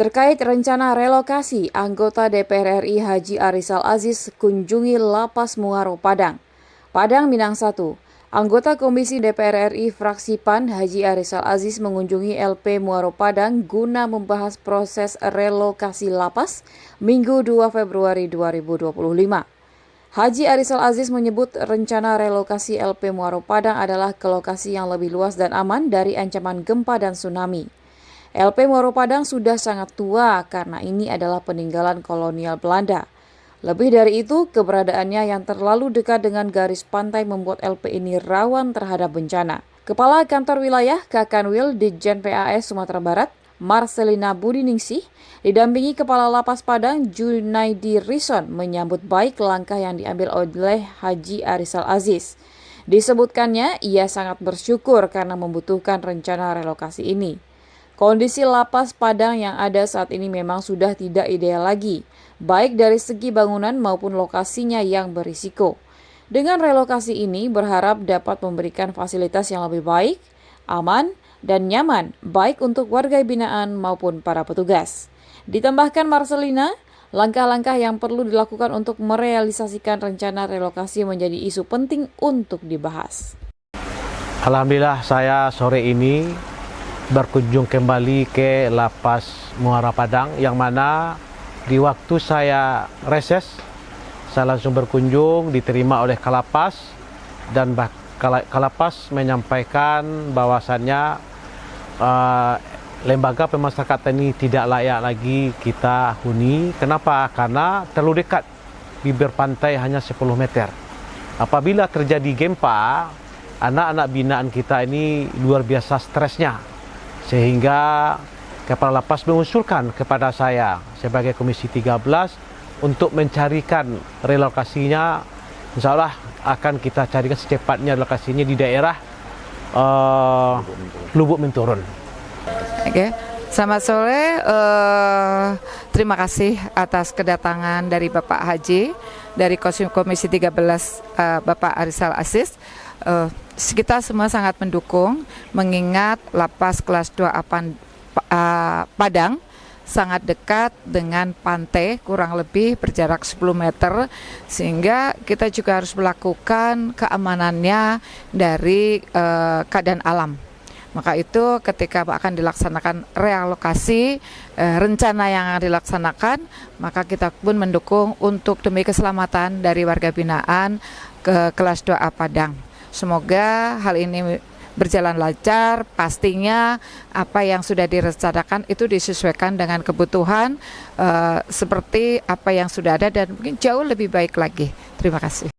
Terkait rencana relokasi, anggota DPR RI Haji Arizal Aziz kunjungi Lapas Muaro Padang. Padang Minang 1. Anggota Komisi DPR RI fraksi PAN Haji Arizal Aziz mengunjungi LP Muaro Padang guna membahas proses relokasi lapas Minggu 2 Februari 2025. Haji Arizal Aziz menyebut rencana relokasi LP Muaro Padang adalah ke lokasi yang lebih luas dan aman dari ancaman gempa dan tsunami. LP Muaro Padang sudah sangat tua karena ini adalah peninggalan kolonial Belanda. Lebih dari itu, keberadaannya yang terlalu dekat dengan garis pantai membuat LP ini rawan terhadap bencana. Kepala Kantor Wilayah Kakanwil Ditjen PAS Sumatera Barat, Marcelina Budiningsih, didampingi Kepala Lapas Padang Junaidi Rison menyambut baik langkah yang diambil oleh Haji Arizal Aziz. Disebutkannya, ia sangat bersyukur karena membutuhkan rencana relokasi ini. Kondisi lapas Padang yang ada saat ini memang sudah tidak ideal lagi, baik dari segi bangunan maupun lokasinya yang berisiko. Dengan relokasi ini berharap dapat memberikan fasilitas yang lebih baik, aman, dan nyaman, baik untuk warga binaan maupun para petugas. Ditambahkan Marcelina, langkah-langkah yang perlu dilakukan untuk merealisasikan rencana relokasi menjadi isu penting untuk dibahas. Alhamdulillah saya sore ini berkunjung kembali ke Lapas Muara Padang, yang mana di waktu saya reses saya langsung berkunjung, diterima oleh Kalapas, dan Kalapas menyampaikan bahwasannya lembaga pemasyarakatan ini tidak layak lagi kita huni. Kenapa? Karena terlalu dekat, bibir pantai hanya 10 meter. Apabila terjadi gempa, anak-anak binaan kita ini luar biasa stresnya. Sehingga Kepala Lapas mengusulkan kepada saya sebagai Komisi 13 untuk mencarikan relokasinya. Insya Allah akan kita carikan secepatnya relokasinya di daerah Lubuk Minturun. Oke. Selamat sore, terima kasih atas kedatangan dari Bapak Haji, dari Komisi 13 Bapak Arizal Aziz. Kita semua sangat mendukung, mengingat Lapas kelas 2 Padang sangat dekat dengan pantai, kurang lebih berjarak 10 meter, sehingga kita juga harus melakukan keamanannya dari keadaan alam. Maka itu ketika akan dilaksanakan relokasi, rencana yang akan dilaksanakan, maka kita pun mendukung untuk demi keselamatan dari warga binaan ke kelas 2A Padang. Semoga hal ini berjalan lancar, pastinya apa yang sudah direncanakan itu disesuaikan dengan kebutuhan seperti apa yang sudah ada dan mungkin jauh lebih baik lagi. Terima kasih.